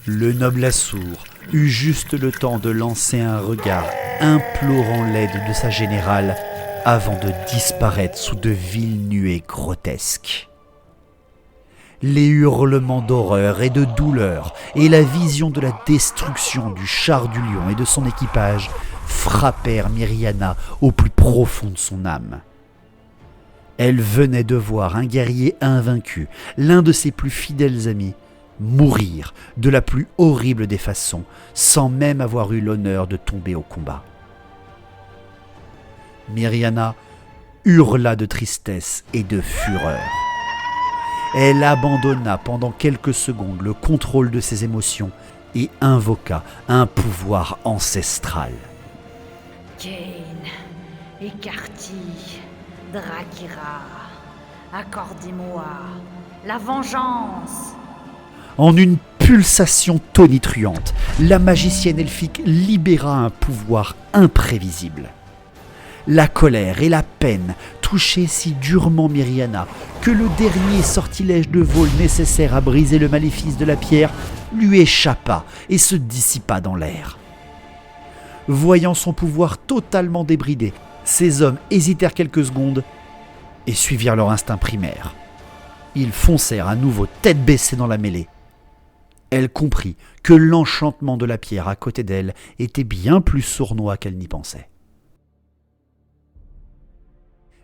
S1: Le noble Assour eut juste le temps de lancer un regard implorant l'aide de sa générale avant de disparaître sous de viles nuées grotesques. Les hurlements d'horreur et de douleur et la vision de la destruction du char du lion et de son équipage frappèrent Miriana au plus profond de son âme. Elle venait de voir un guerrier invaincu, l'un de ses plus fidèles amis, mourir de la plus horrible des façons, sans même avoir eu l'honneur de tomber au combat. Miriana hurla de tristesse et de fureur. Elle abandonna pendant quelques secondes le contrôle de ses émotions et invoqua un pouvoir ancestral.
S4: Kane, Ekarti, Drakira, accordez-moi la vengeance.
S1: En une pulsation tonitruante, la magicienne elfique libéra un pouvoir imprévisible. La colère et la peine touchaient si durement Miriana que le dernier sortilège de vol nécessaire à briser le maléfice de la pierre lui échappa et se dissipa dans l'air. Voyant son pouvoir totalement débridé, ces hommes hésitèrent quelques secondes et suivirent leur instinct primaire. Ils foncèrent à nouveau tête baissée dans la mêlée. Elle comprit que l'enchantement de la pierre à côté d'elle était bien plus sournois qu'elle n'y pensait.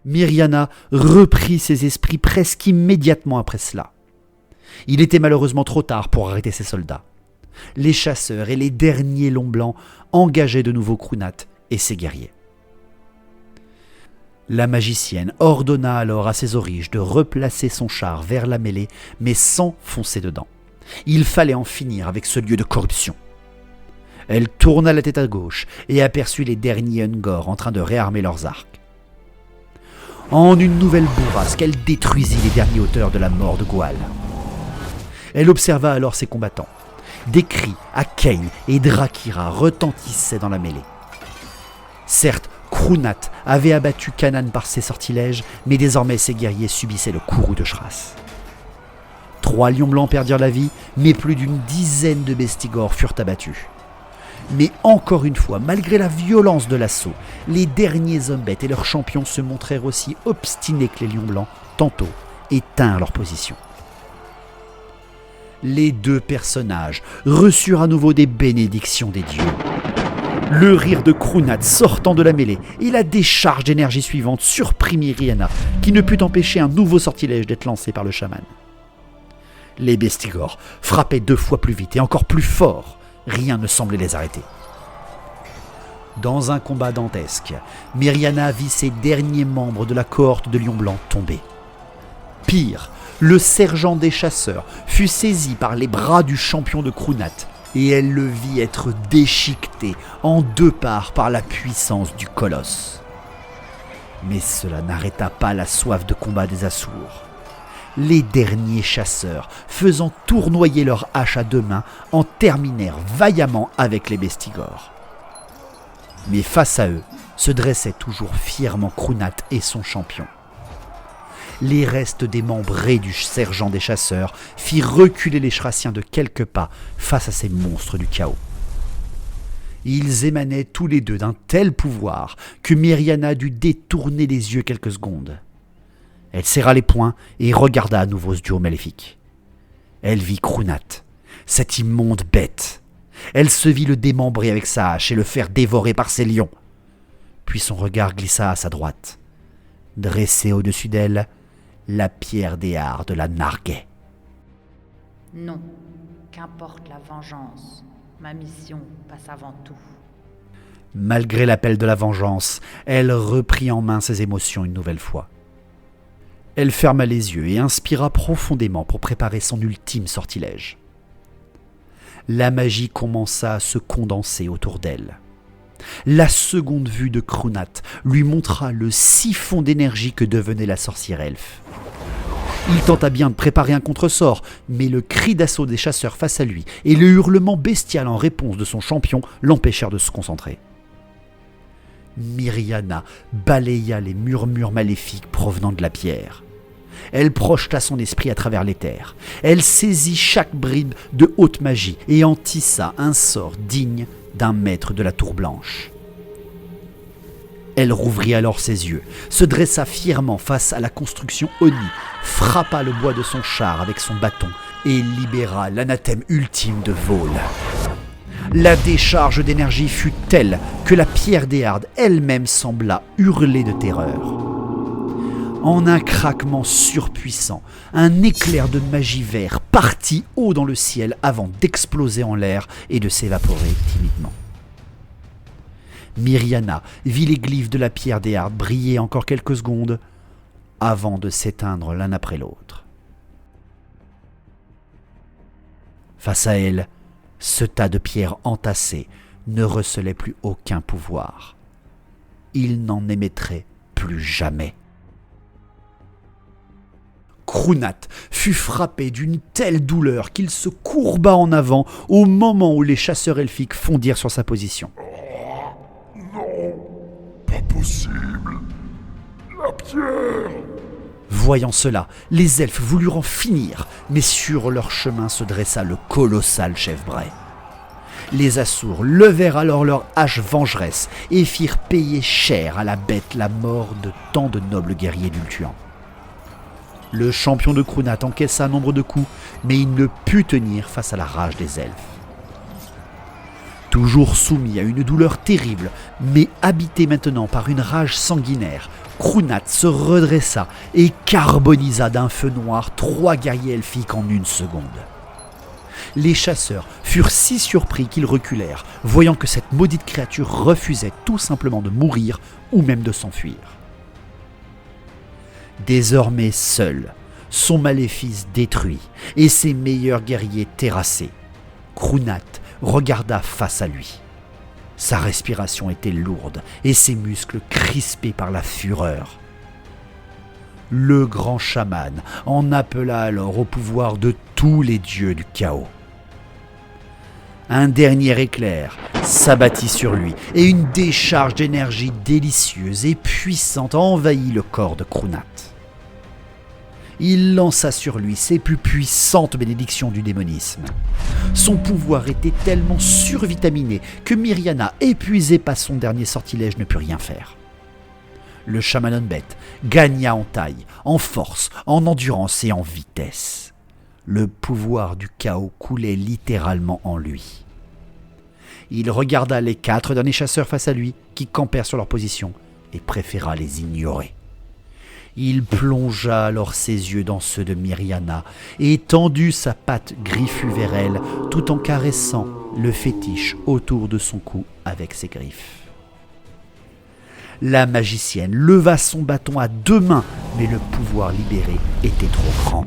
S1: Miriana reprit ses esprits presque immédiatement après cela. Il était malheureusement trop tard pour arrêter ses soldats. Les chasseurs et les derniers longs blancs engageaient de nouveau Krunat et ses guerriers. La magicienne ordonna alors à ses origes de replacer son char vers la mêlée, mais sans foncer dedans. Il fallait en finir avec ce lieu de corruption. Elle tourna la tête à gauche et aperçut les derniers Ungor en train de réarmer leurs arcs. En une nouvelle bourrasque, elle détruisit les derniers auteurs de la mort de Goal. Elle observa alors ses combattants. Des cris à Kane et Drakira retentissaient dans la mêlée. Certes, Krunat avait abattu Kanan par ses sortilèges, mais désormais ses guerriers subissaient le courroux de Shras. 3 lions blancs perdirent la vie, mais plus d'une dizaine de bestigors furent abattus. Mais encore une fois, malgré la violence de l'assaut, les derniers hommes bêtes et leurs champions se montrèrent aussi obstinés que les lions blancs, tantôt, et tinrent leur position. Les 2 personnages reçurent à nouveau des bénédictions des dieux. Le rire de Krunat sortant de la mêlée et la décharge d'énergie suivante surprit Miriana, qui ne put empêcher un nouveau sortilège d'être lancé par le chaman. Les bestigors frappaient 2 fois plus vite et encore plus fort. Rien ne semblait les arrêter. Dans un combat dantesque, Miriana vit ses derniers membres de la cohorte de lions blancs tomber. Pire, le sergent des chasseurs fut saisi par les bras du champion de Krunat et elle le vit être déchiqueté en 2 parts par la puissance du colosse. Mais cela n'arrêta pas la soif de combat des Assours. Les derniers chasseurs, faisant tournoyer leurs haches à 2 mains, en terminèrent vaillamment avec les bestigors. Mais face à eux, se dressaient toujours fièrement Krunat et son champion. Les restes démembrés du sergent des chasseurs firent reculer les Shrassiens de quelques pas face à ces monstres du chaos. Ils émanaient tous les 2 d'un tel pouvoir que Miriana dut détourner les yeux quelques secondes. Elle serra les poings et regarda à nouveau ce duo maléfique. Elle vit Krunat, cette immonde bête. Elle se vit le démembrer avec sa hache et le faire dévorer par ses lions. Puis son regard glissa à sa droite. Dressée au-dessus d'elle, la pierre d'Éarde la narguait.
S4: Non, qu'importe la vengeance, ma mission passe avant tout.
S1: Malgré l'appel de la vengeance, elle reprit en main ses émotions une nouvelle fois. Elle ferma les yeux et inspira profondément pour préparer son ultime sortilège. La magie commença à se condenser autour d'elle. La seconde vue de Crunat lui montra le siphon d'énergie que devenait la sorcière elfe. Il tenta bien de préparer un contresort, mais le cri d'assaut des chasseurs face à lui et le hurlement bestial en réponse de son champion l'empêchèrent de se concentrer. Miriana balaya les murmures maléfiques provenant de la pierre. Elle projeta son esprit à travers l'éther. Elle saisit chaque bride de haute magie et en tissa un sort digne d'un maître de la Tour Blanche. Elle rouvrit alors ses yeux, se dressa fièrement face à la construction Oni, frappa le bois de son char avec son bâton et libéra l'anathème ultime de Vole. La décharge d'énergie fut telle que la pierre d'Éarde elle-même sembla hurler de terreur. En un craquement surpuissant, un éclair de magie vert partit haut dans le ciel avant d'exploser en l'air et de s'évaporer timidement. Miriana vit les glyphes de la pierre d'Éarde briller encore quelques secondes avant de s'éteindre l'un après l'autre. Face à elle, ce tas de pierres entassées ne recelait plus aucun pouvoir. Il n'en émettrait plus jamais. Crunat fut frappé d'une telle douleur qu'il se courba en avant au moment où les chasseurs elfiques fondirent sur sa position.
S2: Non, pas possible. La pierre.
S1: Voyant cela, les elfes voulurent en finir, mais sur leur chemin se dressa le colossal chef Bray. Les Assours levèrent alors leurs haches vengeresses et firent payer cher à la bête la mort de tant de nobles guerriers d'Ultuan. Le champion de Crunat encaissa un nombre de coups, mais il ne put tenir face à la rage des elfes. Toujours soumis à une douleur terrible, mais habité maintenant par une rage sanguinaire, Crunat se redressa et carbonisa d'un feu noir 3 guerriers elfiques en 1 seconde. Les chasseurs furent si surpris qu'ils reculèrent, voyant que cette maudite créature refusait tout simplement de mourir ou même de s'enfuir. Désormais seul, son maléfice détruit et ses meilleurs guerriers terrassés, Crunat regarda face à lui. Sa respiration était lourde et ses muscles crispés par la fureur. Le grand chaman en appela alors au pouvoir de tous les dieux du chaos. Un dernier éclair s'abattit sur lui et une décharge d'énergie délicieuse et puissante envahit le corps de Crunat. Il lança sur lui ses plus puissantes bénédictions du démonisme. Son pouvoir était tellement survitaminé que Miriana, épuisée par son dernier sortilège, ne put rien faire. Le chaman Unbet gagna en taille, en force, en endurance et en vitesse. Le pouvoir du chaos coulait littéralement en lui. Il regarda les 4 derniers chasseurs face à lui, qui campèrent sur leur position, et préféra les ignorer. Il plongea alors ses yeux dans ceux de Miriana et tendit sa patte griffue vers elle, tout en caressant le fétiche autour de son cou avec ses griffes. La magicienne leva son bâton à 2 mains, mais le pouvoir libéré était trop grand.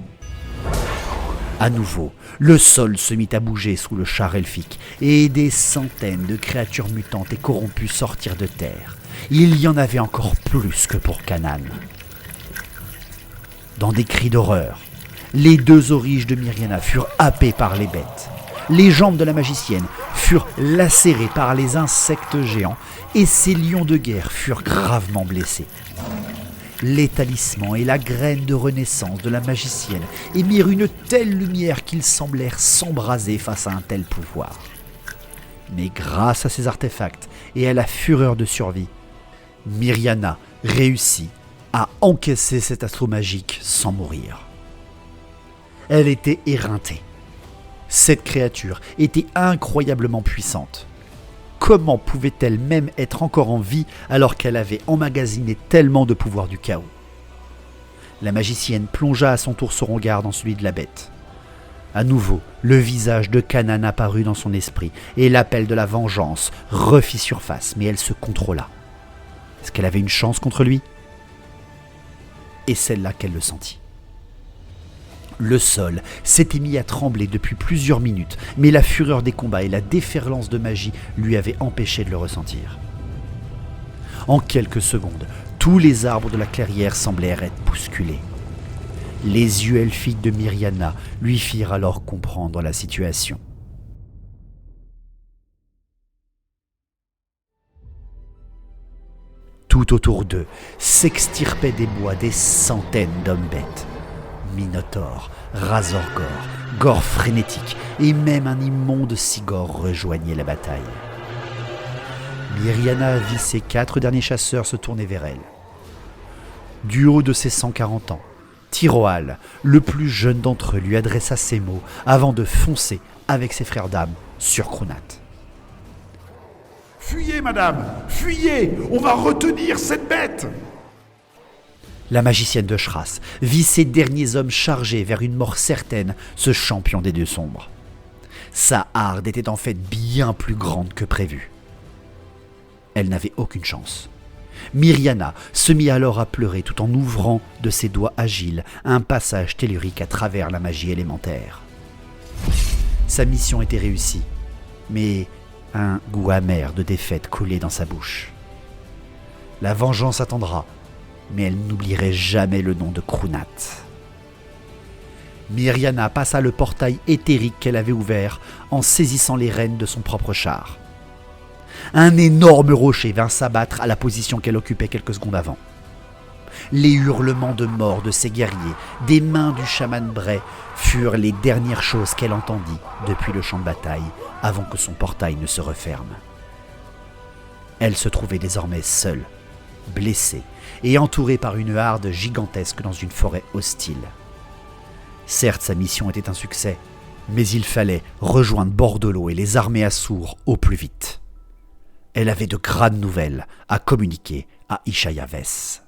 S1: À nouveau, le sol se mit à bouger sous le char elfique et des centaines de créatures mutantes et corrompues sortirent de terre. Il y en avait encore plus que pour Canaan. Dans des cris d'horreur, les 2 auriges de Miriana furent happés par les bêtes. Les jambes de la magicienne furent lacérées par les insectes géants et ses lions de guerre furent gravement blessés. Les talismans et la graine de renaissance de la magicienne émirent une telle lumière qu'ils semblèrent s'embraser face à un tel pouvoir. Mais grâce à ces artefacts et à la fureur de survie, Miriana réussit à encaisser cet assaut magique sans mourir. Elle était éreintée. Cette créature était incroyablement puissante. Comment pouvait-elle même être encore en vie alors qu'elle avait emmagasiné tellement de pouvoir du chaos ? La magicienne plongea à son tour son regard dans celui de la bête. À nouveau, le visage de Canaan apparut dans son esprit et l'appel de la vengeance refit surface, mais elle se contrôla. Est-ce qu'elle avait une chance contre lui ? Et c'est là qu'elle le sentit. Le sol s'était mis à trembler depuis plusieurs minutes, mais la fureur des combats et la déferlance de magie lui avaient empêché de le ressentir. En quelques secondes, tous les arbres de la clairière semblèrent être bousculés. Les yeux elfiques de Miriana lui firent alors comprendre la situation. Tout autour d'eux s'extirpaient des bois des centaines d'hommes-bêtes. Minotaures, Razorgor, Gore frénétique et même un immonde Sigor rejoignait la bataille. Miriana vit ses 4 derniers chasseurs se tourner vers elle. Du haut de ses 140 ans, Tyroal, le plus jeune d'entre eux, lui adressa ces mots avant de foncer avec ses frères d'âmes sur Krunat.
S2: « Fuyez, madame! Fuyez! On va retenir cette bête !»
S1: La magicienne de Shras vit ses derniers hommes chargés vers une mort certaine, ce champion des dieux sombres. Sa harde était en fait bien plus grande que prévu. Elle n'avait aucune chance. Miriana se mit alors à pleurer tout en ouvrant de ses doigts agiles un passage tellurique à travers la magie élémentaire. Sa mission était réussie, mais un goût amer de défaite coulait dans sa bouche. La vengeance attendra, mais elle n'oublierait jamais le nom de Krunat. Miriana passa le portail éthérique qu'elle avait ouvert en saisissant les rênes de son propre char. Un énorme rocher vint s'abattre à la position qu'elle occupait quelques secondes avant. Les hurlements de mort de ses guerriers, des mains du chaman Bray, furent les dernières choses qu'elle entendit depuis le champ de bataille avant que son portail ne se referme. Elle se trouvait désormais seule, blessée et entourée par une harde gigantesque dans une forêt hostile. Certes, sa mission était un succès, mais il fallait rejoindre Bordolo et les armées Assour au plus vite. Elle avait de graves nouvelles à communiquer à Ishaïa Vess.